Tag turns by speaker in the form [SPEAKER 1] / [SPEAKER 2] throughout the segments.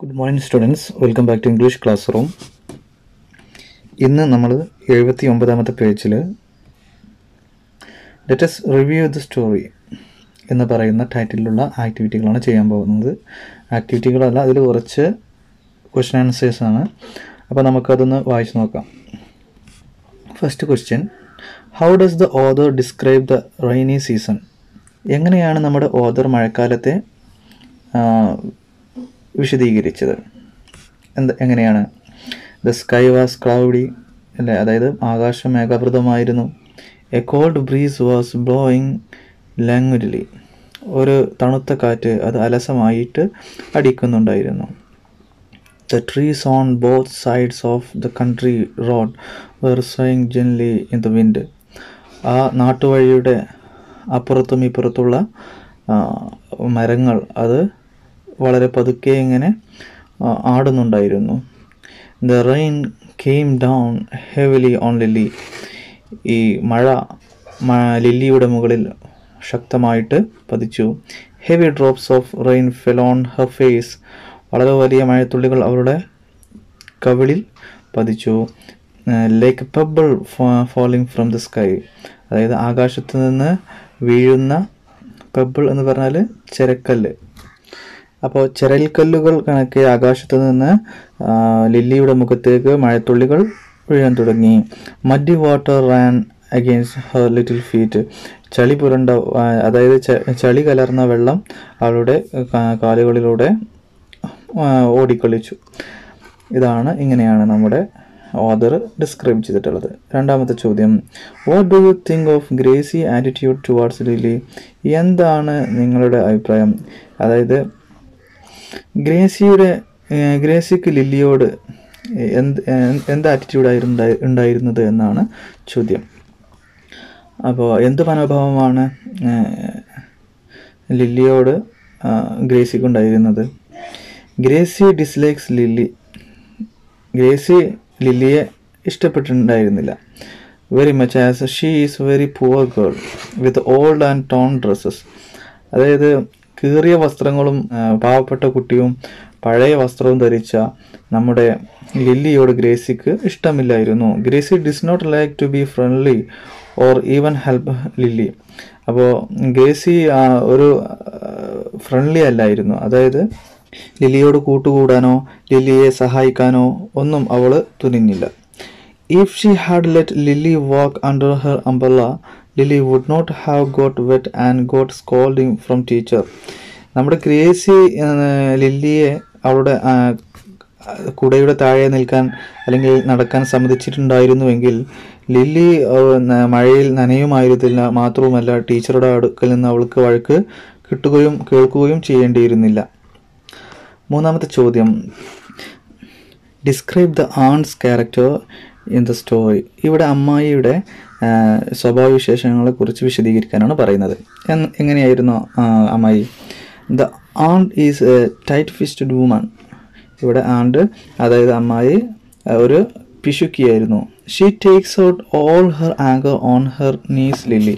[SPEAKER 1] Good morning students, welcome back to English Classroom. ഇന്ന് നമ്മൾ 79ാമത്തെ പേജിൽ Let us review the story എന്ന് പറയുന്ന ടൈറ്റിലുള്ള ആക്ടിവിറ്റികളാണ് ചെയ്യാൻ പോകുന്നത്. ആക്ടിവിറ്റികളല്ല, അതിൽ കുറച്ച് ക്വസ്റ്റ്യൻ ആൻസേഴ്സ് ആണ്. അപ്പോൾ നമുക്കതൊന്ന് വായിച്ച് നോക്കാം. First question, how does the author describe the rainy season? എങ്ങനെയാണ് നമ്മുടെ ഓഥർ മഴക്കാലത്തെ വിശദീകരിച്ചത്? എങ്ങനെയാണ്? ദ സ്കൈ വാസ് ക്ലൗഡി അല്ലേ, അതായത് ആകാശം മേഘാവൃതമായിരുന്നു. A cold breeze was blowing languidly, ഒരു തണുത്ത കാറ്റ് അത് അലസമായിട്ട് അടിക്കുന്നുണ്ടായിരുന്നു. The trees on both sides of the country road were swaying gently in the wind, ആ നാട്ടുവഴിയുടെ അപ്പുറത്തും ഇപ്പുറത്തുള്ള മരങ്ങൾ അത് വളരെ പതുക്കെ ഇങ്ങനെ ആടുന്നുണ്ടായിരുന്നു. The rain came down heavily on Lily, ഈ മഴ ലില്ലിയുടെ മുകളിൽ ശക്തമായിട്ട് പതിച്ചു. Heavy drops of rain fell on her face, വളരെ വലിയ മഴത്തുള്ളികൾ അവളുടെ കവിളിൽ പതിച്ചു. Like pebble falling from the sky, അതായത് ആകാശത്ത് നിന്ന് വീഴുന്ന, പെബിൾ എന്ന് പറഞ്ഞാൽ ചെരക്കല്ല്, അപ്പോൾ ചെരൽക്കല്ലുകൾ കണക്കെ ആകാശത്ത് നിന്ന് ലില്ലിയുടെ മുഖത്തേക്ക് മഴത്തുള്ളികൾ വീഴാൻ തുടങ്ങി. Muddy water ran against her little feet, ചളി പുരണ്ട, അതായത് ചളി കലർന്ന വെള്ളം അവളുടെ കാലുകളിലൂടെ ഓടിക്കളിച്ചു. ഇങ്ങനെയാണ് നമ്മുടെ ഓഥർ ഡിസ്ക്രൈബ് ചെയ്തിട്ടുള്ളത്. രണ്ടാമത്തെ ചോദ്യം, what do you think of Gracy attitude towards Lily? എന്താണ് നിങ്ങളുടെ അഭിപ്രായം? അതായത് ഗ്രേസിക്ക് ലില്ലിയോട് എന്ത് ആറ്റിറ്റ്യൂഡായിരുന്നു ഉണ്ടായിരുന്നത് എന്നാണ് ചോദ്യം. അപ്പോൾ എന്ത് മനോഭാവമാണ് ലില്ലിയോട് ഗ്രേസിക്ക് ഉണ്ടായിരുന്നത്? ഗ്രേസി ഡിസ്ലൈക്സ് ലില്ലി, ഗ്രേസി ലില്ലിയെ ഇഷ്ടപ്പെട്ടിട്ടുണ്ടായിരുന്നില്ല. Very much as she is very poor girl with old and torn dresses, അതായത് കീറിയ വസ്ത്രങ്ങളും പാവപ്പെട്ട കുട്ടിയും പഴയ വസ്ത്രവും ധരിച്ച നമ്മുടെ ലില്ലിയോട് ഗ്രേസിക്ക് ഇഷ്ടമില്ലായിരുന്നു. Gracie did not like to be friendly or even help Lily. അപ്പോൾ ഗ്രേസി ഒരു ഫ്രണ്ട്ലി അല്ലായിരുന്നു, അതായത് ലില്ലിയോട് കൂട്ടുകൂടാനോ ലില്ലിയെ സഹായിക്കാനോ ഒന്നും അവൾ തുനിഞ്ഞില്ല. If she had let Lily walk under her umbrella, Lily would not have got wet and got scolding from teacher. നമ്മുടെ ഗ്രേസി ലില്ലിയെ അവളുടെ കുടയുടെ താഴെ നിൽക്കാൻ അല്ലെങ്കിൽ നടക്കാൻ സമ്മതിച്ചിട്ടുണ്ടായിരുന്നുവെങ്കിൽ ലില്ലി മഴയിൽ നനയുമായിരുന്നില്ല. മാത്രവുമല്ല, ടീച്ചറുടെ അടുക്കൽ നിന്ന് അവൾക്ക് വഴക്ക് കേൾക്കുകയും ചെയ്യേണ്ടിയിരുന്നില്ല. മൂന്നാമത്തെ ചോദ്യം, describe the ants character in the story. ഇവിടെ അമ്മായിയുടെ സ്വഭാവവിശേഷങ്ങളെ കുറിച്ച് വിശദീകരിക്കാനാണ് പറയുന്നത്. എങ്ങനെയായിരുന്നു അമ്മായി? The aunt is a tight fisted woman. ഇവിടെ ആണ്ട്, അതായത് അമ്മായി, ഒരു പിശുക്കിയായിരുന്നു. She takes out all her anger on her niece Lily.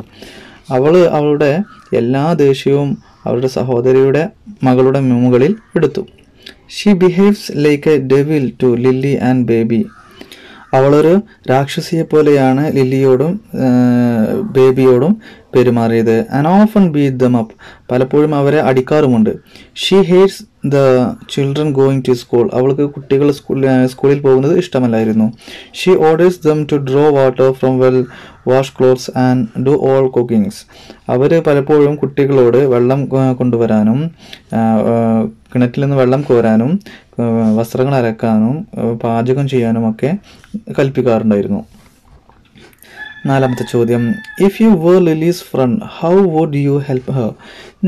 [SPEAKER 1] അവളുടെ എല്ലാ ദേഷ്യവും അവളുടെ സഹോദരിയുടെ മകളുടെ മുകളിൽ എടുത്തു. She behaves like a devil to Lily and baby. അവളൊരു രാക്ഷസിയെ പോലെയാണ് ലില്ലിയോടും ബേബിയോടും പെരുമാറിയത്. And often beat them up, പലപ്പോഴും അവരെ അടിക്കാറുമുണ്ട്. She hates the children going to school, അവൾക്ക് കുട്ടികൾ സ്കൂളിൽ പോകുന്നത് ഇഷ്ടമല്ലായിരുന്നു. She orders dum to draw water from well, wash clothes and do all cookings. അവർ പലപ്പോഴും കുട്ടികളോട് വെള്ളം കൊണ്ടുവരാനും കിണറ്റിൽ നിന്ന് വെള്ളം കോരാനും വസ്ത്രങ്ങൾ അലക്കാനും പാചകം ചെയ്യാനുമൊക്കെ കൽപ്പിക്കാറുണ്ടായിരുന്നു. നാലാമത്തെ ചോദ്യം, if you were Lily's friend how would you help her?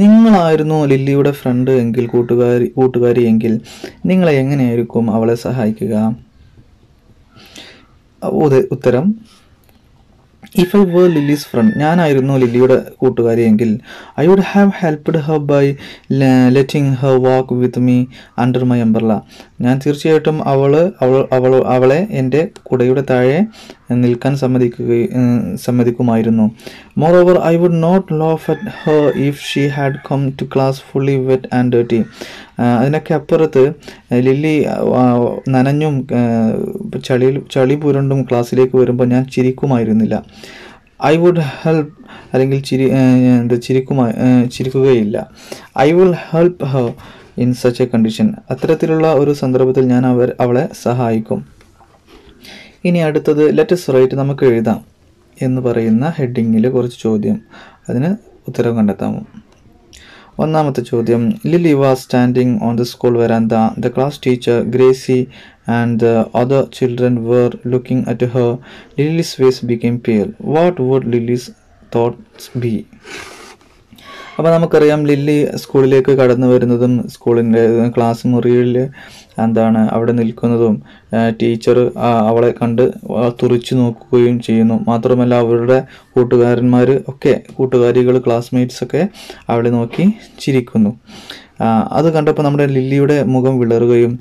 [SPEAKER 1] നിങ്ങളായിരുന്നു ലില്ലിയുടെ ഫ്രണ്ട് എങ്കിൽ, കൂട്ടുകാരി എങ്കിൽ, നിങ്ങളെ എങ്ങനെയായിരിക്കും അവളെ സഹായിക്കുക? ഉത്തരം, if I were Lily's friend, ഞാനായിരുന്നു ലില്ലിയുടെ കൂട്ടുകാരി എങ്കിൽ, I would have helped her by letting her walk with me under my umbrella. ഞാൻ തീർച്ചയായിട്ടും അവളെ എൻ്റെ കുടയുടെ താഴെ നിൽക്കാൻ സമ്മതിക്കുമായിരുന്നു. Moreover, I would not laugh at her if she had come to class fully wet and dirty. അതിനൊക്കെ അപ്പുറത്ത് lily നനഞ്ഞും ചളി പുരണ്ടും ക്ലാസ്സിലേക്ക് വരുമ്പോൾ ഞാൻ ചിരിക്കുമായിരുന്നില്ല. ഐ വുഡ് ഹെൽപ്പ് അല്ലെങ്കിൽ ചിരിക്കുകയില്ല. I will help her in such a condition. അത്തരത്തിലുള്ള ഒരു സന്ദർഭത്തിൽ ഞാൻ അവളെ സഹായിക്കും. ഇനി അടുത്തത് ലെറ്റസ് റൈറ്റ്, നമുക്ക് എഴുതാം എന്ന് പറയുന്ന ഹെഡിങ്ങിൽ കുറച്ച് ചോദ്യം, അതിന് ഉത്തരം കണ്ടെത്താമോ? ഒന്നാമത്തെ ചോദ്യം, Lily was standing on the school verandah. The class teacher Gracie and the other children were looking at her. Lily's face became pale. What would Lily's thoughts be? അപ്പോൾ നമുക്കറിയാം ലില്ലി സ്കൂളിലേക്ക് കടന്നു വരുന്നതും സ്കൂളിൻ്റെ ക്ലാസ് മുറിയിൽ അവിടെ നിൽക്കുന്നതും ടീച്ചർ അവളെ കണ്ട് തുറിച്ചു നോക്കുകയും ചെയ്യുന്നു. മാത്രമല്ല അവരുടെ കൂട്ടുകാരികൾ ക്ലാസ്മേറ്റ്സ് ഒക്കെ അവളെ നോക്കി ചിരിക്കുന്നു. അത് കണ്ടപ്പോൾ നമ്മുടെ ലില്ലിയുടെ മുഖം വിളറുകയും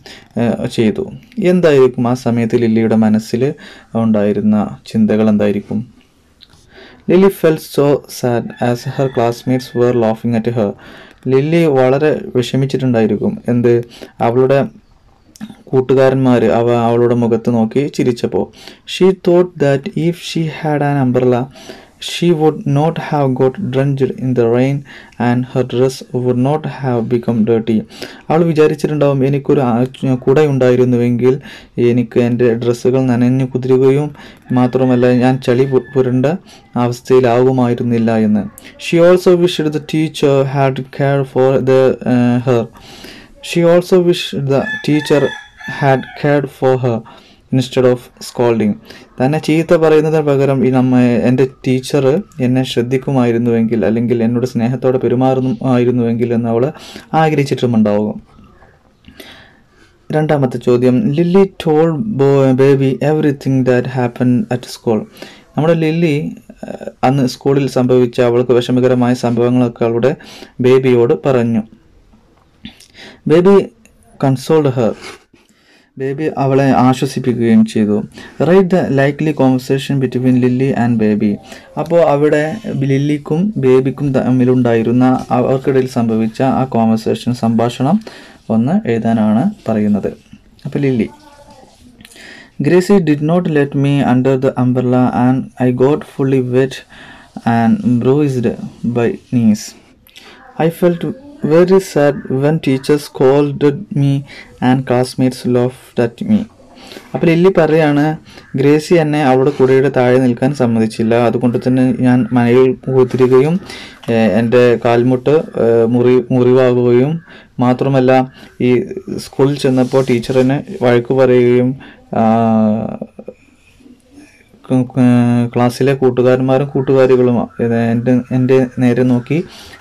[SPEAKER 1] ചെയ്തു. എന്തായിരിക്കും ആ സമയത്ത് ലില്ലിയുടെ മനസ്സിൽ ഉണ്ടായിരുന്ന ചിന്തകൾ എന്തായിരിക്കും? Lily felt so sad as her classmates were laughing at her. Lily വളരെ വിഷമിച്ചിട്ടുണ്ടായിരിക്കും. അവളുടെ കൂട്ടുകാരന്മാർ അവളുടെ മുഖത്ത് നോക്കി ചിരിച്ചപ്പോൾ. She thought that if she had an umbrella, she would not have got drenched in the rain and her dress would not have become dirty. അവൾ വിചാരിച്ചിട്ടുണ്ടാവും, എനിക്കൊരു കുടയുണ്ടായിരുന്നുവെങ്കിൽ എനിക്ക് എൻ്റെ ഡ്രസ്സുകൾ നനഞ്ഞു കുതിരുകയും മാത്രമല്ല ഞാൻ ചളി പുരണ്ട അവസ്ഥയിലാകുമായിരുന്നില്ല എന്ന്. She also wished the teacher had cared for her. She also wished the teacher had cared for her instead of scolding. തന്നെ ചീത്ത പറയുന്നതിന് പകരം എൻ്റെ ടീച്ചർ എന്നെ ശ്രദ്ധിക്കുമായിരുന്നുവെങ്കിൽ അല്ലെങ്കിൽ എന്നോട് സ്നേഹത്തോടെ പെരുമാറുമായിരുന്നുവെങ്കിൽ എന്ന് അവൾ ആഗ്രഹിച്ചിട്ടുമുണ്ടാവും. രണ്ടാമത്തെ ചോദ്യം, Lily told Baby everything that happen at school. നമ്മുടെ ലില്ലി അന്ന് സ്കൂളിൽ സംഭവിച്ച അവൾക്ക് വിഷമകരമായ സംഭവങ്ങളൊക്കെ അവളുടെ ബേബിയോട് പറഞ്ഞു. Baby consoled her. ബേബി അവളെ ആശ്വസിപ്പിക്കുകയും ചെയ്തു. Write the likely conversation between Lily and Baby. അപ്പോൾ അവിടെ ലില്ലിക്കും ബേബിക്കും തമ്മിലുണ്ടായിരുന്ന അവർക്കിടയിൽ സംഭവിച്ച ആ സംഭാഷണം ഒന്ന് എഴുതാനാണ് പറയുന്നത്. അപ്പോൾ Lily, Gracie did not let me under the umbrella and I got fully wet and bruised by knees. I felt very sad when teachers scolded me and classmates laughed at me. അപ്പോൾ lily പറയാണ്, Gracy എന്നെ അവളുടെ കുടയുടെ താഴെ നിൽക്കാൻ സമ്മതിച്ചില്ല. അതുകൊണ്ട് തന്നെ ഞാൻ മനയിൽ കുതിരുകയും എൻ്റെ കാൽമുട്ട് മുറിവാകുകയും മാത്രമല്ല ഈ സ്കൂളിൽ ചെന്നപ്പോൾ ടീച്ചറിനെ വഴക്ക് പറയുകയും ക്ലാസ്സിലെ കൂട്ടുകാരികളും എൻ്റെ നേരെ നോക്കി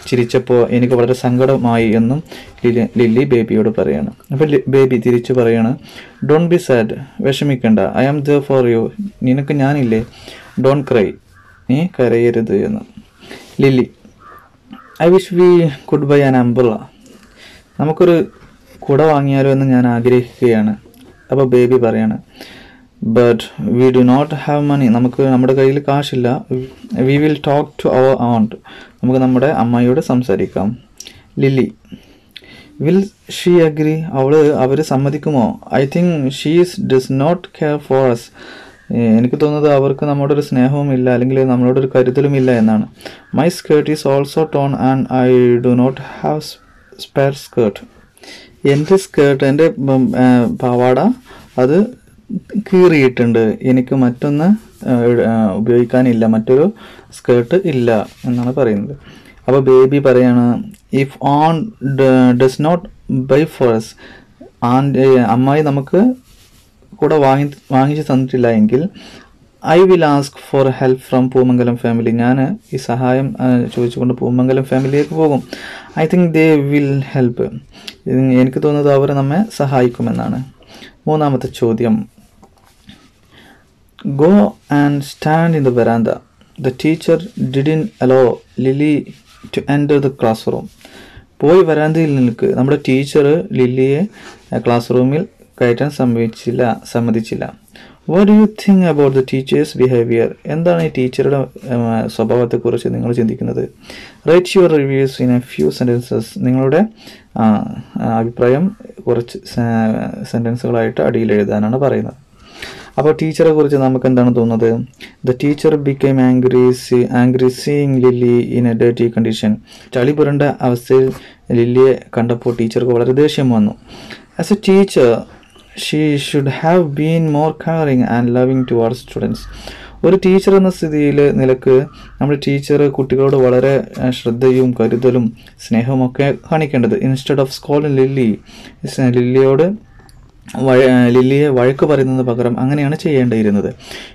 [SPEAKER 1] ചിരിച്ചപ്പോൾ എനിക്ക് വളരെ സങ്കടമായി എന്നും ലില്ലി ബേബിയോട് പറയാണ്. അപ്പോൾ ബേബി തിരിച്ചു പറയാണ്, ഡോണ്ട് ബി സാഡ്, വിഷമിക്കണ്ട, I am there for you, നിനക്ക് ഞാനില്ലേ, ഡോണ്ട് ക്രൈ, നീ കരയരുത് എന്ന്. Lily, I wish we could buy an umbrella. നമുക്കൊരു കുട വാങ്ങിയാലോ എന്ന് ഞാൻ ആഗ്രഹിക്കുകയാണ്. അപ്പോൾ ബേബി പറയാണ്, but we do not have money. നമ്മുടെ കയ്യിൽ കാശില്ല. We will talk to our aunt. നമുക്ക് നമ്മുടെ അമ്മയോട് സംസാരിക്കാം. Lily, will she agree? അവർ സമ്മതിക്കുമോ? I think she's does not care for us. എനിക്ക് തോന്നുന്നത് അവർക്ക് നമ്മളോടൊരു സ്നേഹവും ഇല്ല അല്ലെങ്കിൽ നമ്മളോടൊരു കരുതലും ഇല്ല എന്നാണ്. My skirt is also torn and I do not have spare skirt. എൻ്റെ പാവാട അത് കീറിയിട്ടുണ്ട്, എനിക്ക് മറ്റൊന്ന് ഉപയോഗിക്കാനില്ല, മറ്റൊരു സ്കേർട്ട് ഇല്ല എന്നാണ് പറയുന്നത്. അപ്പോൾ ബേബി പറയാണ്, if aunt does not buy for us, അമ്മായി നമുക്ക് കൂടെ വാങ്ങിച്ചു തന്നിട്ടില്ല എങ്കിൽ I will ask for help from Poomangalam family. ഞാൻ ഈ സഹായം ചോദിച്ചുകൊണ്ട് പൂമംഗലം ഫാമിലിയിലേക്ക് പോകും. I think they will help. എനിക്ക് തോന്നുന്നത് അവർ നമ്മെ സഹായിക്കുമെന്നാണ്. മൂന്നാമത്തെ ചോദ്യം, go and stand in the veranda. The teacher didn't allow Lily to enter the classroom. പോയി വരാന്തയിൽ നിൽക്ക്. നമ്മുടെ ടീച്ചർ ലില്ലിയെ ക്ലാസ് റൂമിൽ കയറ്റാൻ സമ്മതിച്ചില്ല. What do you think about the teachers behaviour? എന്താണ് ഈ ടീച്ചറുടെ സ്വഭാവത്തെക്കുറിച്ച് നിങ്ങൾ ചിന്തിക്കുന്നത്? Write your reviews in A few sentences. നിങ്ങളുടെ അഭിപ്രായം കുറച്ച് സെൻറ്റൻസുകളായിട്ട് അടിയിൽ എഴുതാനാണ് പറയുന്നത്. അപ്പോൾ ടീച്ചറെ കുറിച്ച് നമുക്ക് എന്താണ് തോന്നുന്നത്? The teacher became angry seeing Lily in a dirty condition. ചളി പുരണ്ട അവസ്ഥയിൽ ലില്ലിയെ കണ്ടപ്പോൾ ടീച്ചർക്ക് വളരെ ദേഷ്യം വന്നു. As a teacher she should have been more caring and loving towards students. ഒരു ടീച്ചർ എന്ന നിലക്ക് നമ്മുടെ ടീച്ചർ കുട്ടികളോട് വളരെ ശ്രദ്ധയും കരുതലും സ്നേഹവും ഒക്കെ കാണിക്കേണ്ടത്. ഇൻസ്റ്റെഡ് ഓഫ് സ്കോളിങ് ലില്ലിയെ വഴക്ക് പറയുന്നതിന് പകരം അങ്ങനെയാണ് ചെയ്യേണ്ടിയിരുന്നത്.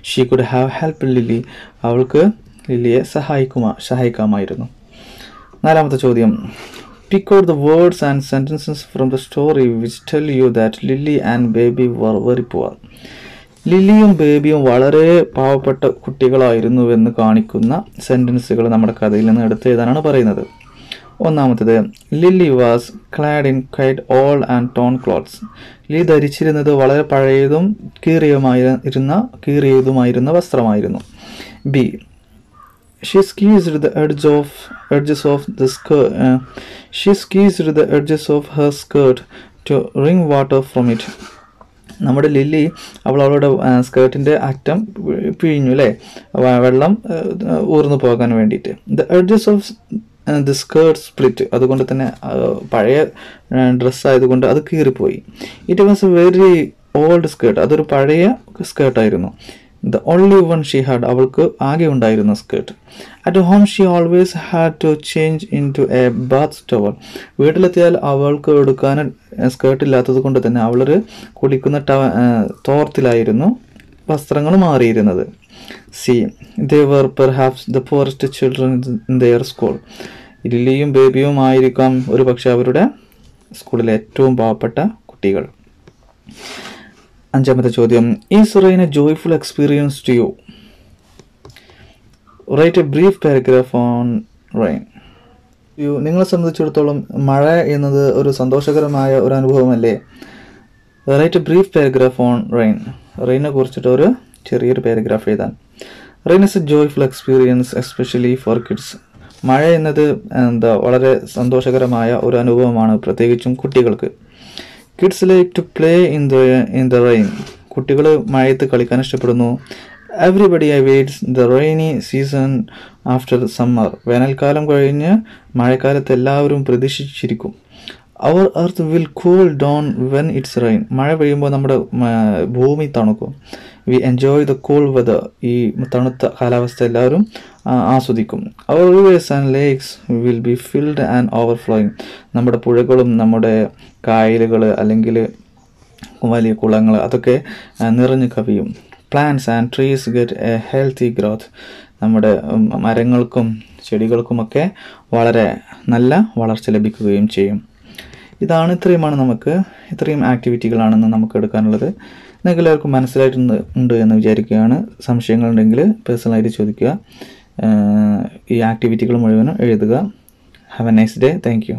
[SPEAKER 1] She could have help Lily. അവൾക്ക് ലില്ലിയെ സഹായിക്കാമായിരുന്നു. 4ാമത്തെ ചോദ്യം. Pick out the words and sentences from the story which tell you that Lily and baby were very poor. ലില്ലിയും ബേബിയും വളരെ പാവപ്പെട്ട കുട്ടികളായിരുന്നുവെന്ന് കാണിക്കുന്ന സെൻറ്റൻസുകൾ നമ്മുടെ കഥയിൽ നിന്ന് എടുത്തെഴുതാനാണ് പറയുന്നത്. 1ാമത്തേത്. Lily was clad in quite old and torn clothes. Lily ധരിച്ചിരുന്നത് വളരെ പഴയതും കീറിയതുമായിരുന്ന വസ്ത്രമായിരുന്നു. B. She squeezed the edges of her skirt to wring water from it. നമ്മുടെ ലില്ലി അവളുടെ സ്കേർട്ടിൻ്റെ അറ്റം പിഴിഞ്ഞു അല്ലേ, വെള്ളം ഊർന്നു പോകാൻ വേണ്ടിയിട്ട്. The edges of the skirt split. അതുകൊണ്ട് തന്നെ പഴയ ഡ്രസ്സായതുകൊണ്ട് അത് കീറിപ്പോയി. It was a very old skirt. അതൊരു പഴയ സ്കേർട്ടായിരുന്നു. The only one she had. അവൾക്ക് ആകെ ഉണ്ടായിരുന്ന skirt. At home she always had to change in to a bath towel. വീട്ടിലെത്തിയാൽ അവൾക്ക് എടുക്കാൻ സ്കേർട്ട് ഇല്ലാത്തത് കൊണ്ട് തന്നെ അവളൊരു കുളിക്കുന്ന തോർത്തിലായിരുന്നു വസ്ത്രങ്ങൾ മാറിയിരുന്നത്. C. They were perhaps the poorest children in their school. ലില്ലിയും ബേബിയും ആയിരിക്കാം ഒരു പക്ഷെ അവരുടെ സ്കൂളിലെ ഏറ്റവും പാവപ്പെട്ട കുട്ടികൾ. 5ാമത്തെ ചോദ്യം. Is rain a joyful experience to you? Write a brief paragraph on rain. നിങ്ങളെ സംബന്ധിച്ചിടത്തോളം മഴ എന്നത് ഒരു സന്തോഷകരമായ ഒരു അനുഭവമല്ലേ? Write a brief paragraph on rain. റെയിനെ കുറിച്ചിട്ട് ഒരു ചെറിയൊരു പാരഗ്രാഫ് എഴുതാൻ. Rain is a joyful experience especially for kids. മഴ എന്നത് വളരെ സന്തോഷകരമായ ഒരു അനുഭവമാണ്, പ്രത്യേകിച്ചും കുട്ടികൾക്ക്. Kids like to play in the rain. കുട്ടികൾ മഴയത്ത് കളിക്കാൻ ഇഷ്ടപ്പെടുന്നു. Everybody awaits the rainy season after summer. വേനൽക്കാലം കഴിഞ്ഞ് മഴക്കാലത്ത് എല്ലാവരും പ്രതീക്ഷിച്ചിരിക്കും. Our earth will cool down when it's rain. മഴ പെയ്യുമ്പോൾ നമ്മുടെ ഭൂമി തണുക്കും. We enjoy the cool weather. ഈ തണുത്ത കാലാവസ്ഥ എല്ലാവരും ആസ്വദിക്കും. Our rivers and lakes will be filled and overflowing. നമ്മുടെ പുഴകളും നമ്മുടെ കായലുകൾ അല്ലെങ്കിൽ വലിയ കുളങ്ങൾ അതൊക്കെ നിറഞ്ഞു കവിയും. Plants and trees get A healthy growth. നമ്മുടെ മരങ്ങൾക്കും ചെടികൾക്കുമൊക്കെ വളരെ നല്ല വളർച്ച ലഭിക്കുകയും ചെയ്യും. ഇത്രയും ആക്ടിവിറ്റികളാണെന്ന് നമുക്ക് എടുക്കാനുള്ളത്. നിങ്ങൾക്ക് എല്ലാവർക്കും മനസ്സിലായിട്ടുണ്ട് എന്ന് വിചാരിക്കുകയാണ്. സംശയങ്ങളുണ്ടെങ്കിൽ പേഴ്സണലായിട്ട് ചോദിക്കുക. ഈ ആക്ടിവിറ്റികൾ മുഴുവനും എഴുതുക. Have A nice day. Thank you.